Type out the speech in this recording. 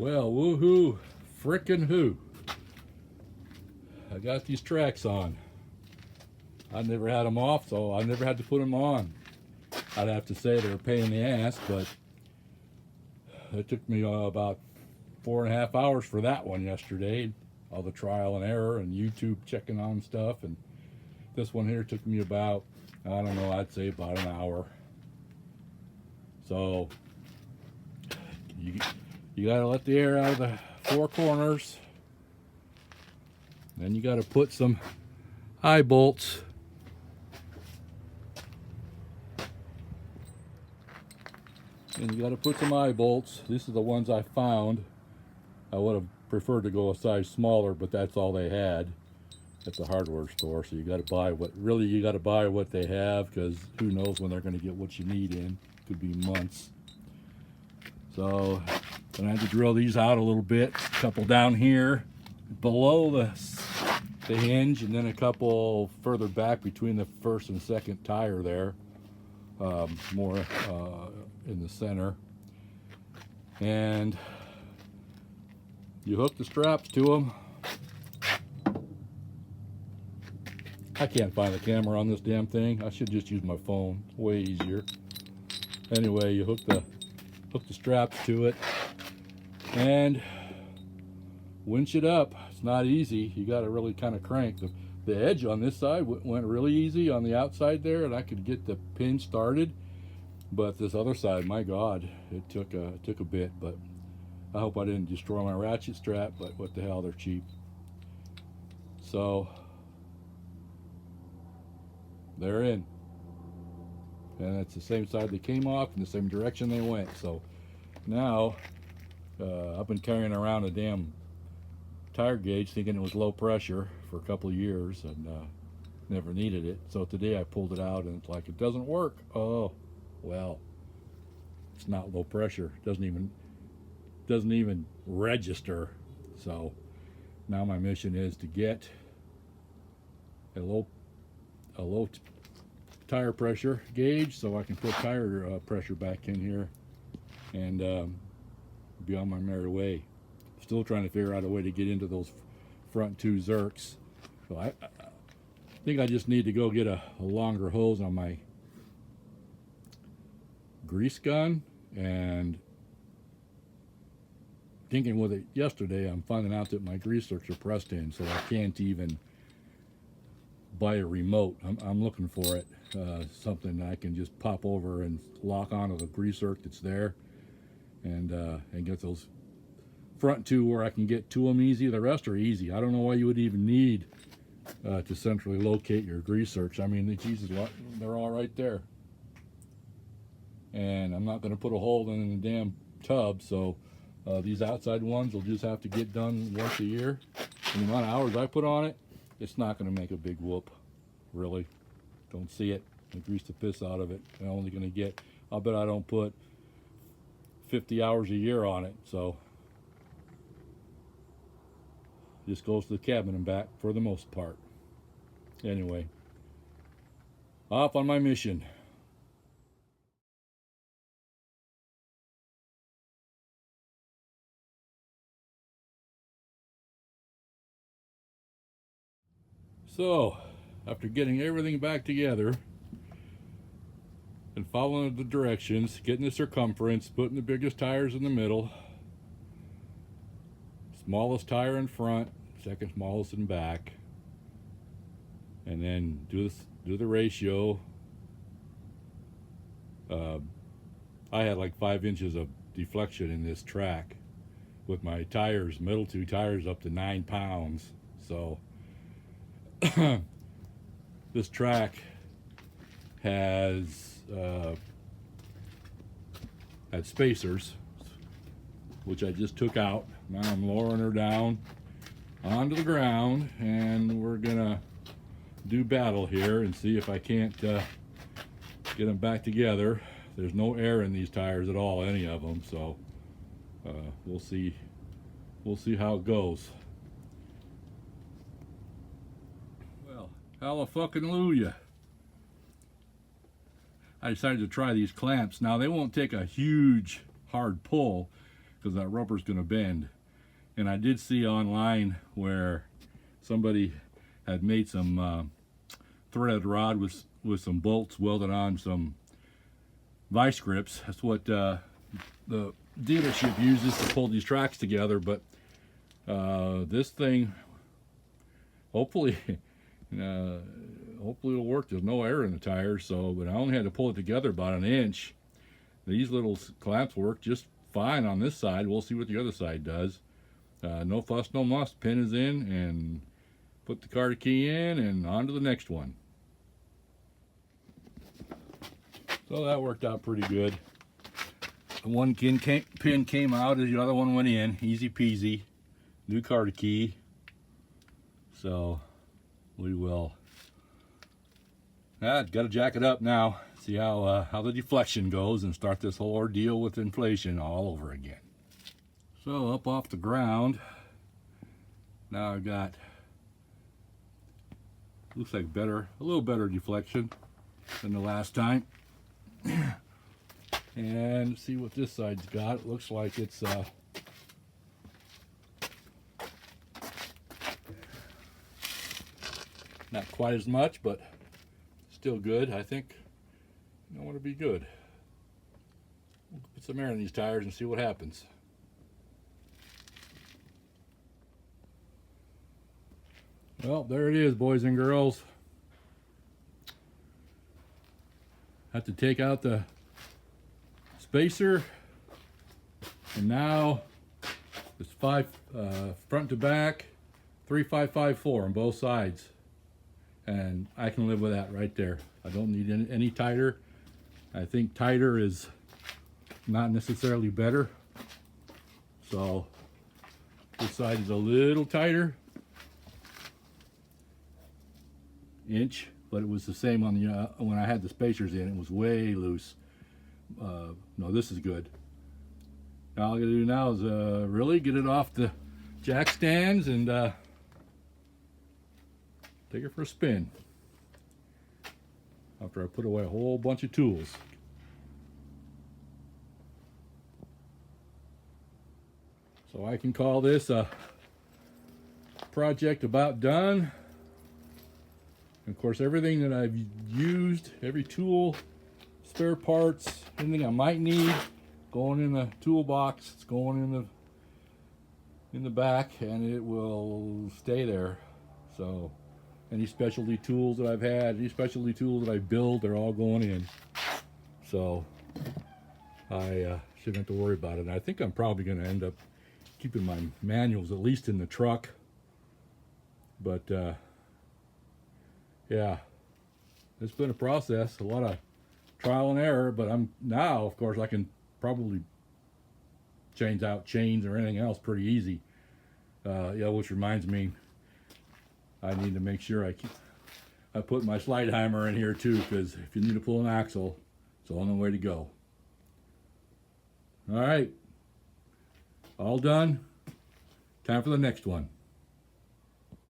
Well, woohoo, frickin' who. I got these tracks on. I never had them off, so I never had to put them on. I'd have to say they're a pain in the ass, but it took me about 4.5 hours for that one yesterday. All the trial and error and YouTube checking on stuff. And this one here took me about, I don't know, I'd say about an hour. So you gotta let the air out of the four corners. Then you gotta put some eye bolts and you got to put some eye bolts. These are the ones I found. I would have preferred to go a size smaller, but that's all they had at the hardware store. So you got to buy you got to buy what they have, because who knows when they're going to get what you need in. Could be months. So then I had to drill these out a little bit. A couple down here below the hinge, and then a couple further back between the first and second tire there. More in the center, and you hook the straps to them. I can't find the camera on this damn thing. I should just use my phone. Way easier. Anyway, you hook the straps to it and winch it up. It's not easy. You got to really kind of crank. The edge on this side went really easy on the outside there, and I could get the pin started. But this other side, my God, it took a bit. But I hope I didn't destroy my ratchet strap. But what the hell, they're cheap. So they're in, and it's the same side they came off and the same direction they went. So now I've been carrying around a damn tire gauge thinking it was low pressure for a couple of years, and never needed it. So today I pulled it out and it's like, it doesn't work. Oh well, it's not low pressure. It doesn't even register. So now my mission is to get a low tire pressure gauge so I can put tire pressure back in here and be on my merry way. Still trying to figure out a way to get into those front two Zerks. So I think I just need to go get a longer hose on my grease gun, and thinking with it yesterday, I'm finding out that my grease zerks are pressed in, so I can't even buy a remote. I'm looking for it, something that I can just pop over and lock onto the grease zerk that's there, and get those front two where I can get to them easy. The rest are easy. I don't know why you would even need to centrally locate your grease zerks. I mean, Jesus, they're all right there. And I'm not going to put a hole in the damn tub, so these outside ones will just have to get done once a year. And the amount of hours I put on it, it's not going to make a big whoop, really. Don't see it. I grease the piss out of it. I'm only going to get, I'll bet I don't put 50 hours a year on it, so just goes to the cabin and back for the most part. Anyway, off on my mission. So, after getting everything back together and following the directions, getting the circumference, putting the biggest tires in the middle, smallest tire in front, second smallest in back, and then do the ratio. I had like 5 inches of deflection in this track with my tires, middle two tires, up to 9 pounds. So this track has spacers, which I just took out. Now I'm lowering her down onto the ground, and we're gonna do battle here and see if I can't get them back together. There's no air in these tires at all, any of them, so we'll see how it goes. Hallelujah. I decided to try these clamps. Now, they won't take a huge hard pull, because that rubber's going to bend. And I did see online where somebody had made some threaded rod with some bolts welded on some vice grips. That's what the dealership uses to pull these tracks together. But this thing, hopefully it'll work. There's no air in the tires, so, but I only had to pull it together about an inch. These little clamps work just fine on this side. We'll see what the other side does. No fuss, no muss. Pin is in, and put the car key in, and on to the next one. So that worked out pretty good. The one pin came out, and the other one went in. Easy peasy. New car key. So we will. Got to jack it up now. See how the deflection goes, and start this whole ordeal with inflation all over again. So up off the ground. Now I've got, looks like a little better deflection than the last time. And see what this side's got. It looks like it's not quite as much, but still good. I think I want to be good. We'll put some air in these tires and see what happens. Well, there it is, boys and girls. Have to take out the spacer, and now it's front to back, 3554 on both sides, and I can live with that right there. I don't need any tighter. I think tighter is not necessarily better. So this side is a little tighter, inch, but it was the same on the when I had the spacers in. It was way loose. No, this is good. Now all I gotta do now is really get it off the jack stands and take it for a spin. After I put away a whole bunch of tools. So I can call this a project about done. And of course, everything that I've used, every tool, spare parts, anything I might need, going in the toolbox. It's going in the back, and it will stay there. So any specialty tools that I've had, any specialty tools that I build, they're all going in. So I shouldn't have to worry about it. And I think I'm probably going to end up keeping my manuals at least in the truck. But yeah, it's been a process, a lot of trial and error, but I'm now, of course, I can probably change out chains or anything else pretty easy. Yeah, which reminds me, I need to make sure I put my slide hammer in here too, because if you need to pull an axle, it's the only way to go. All right, all done. Time for the next one.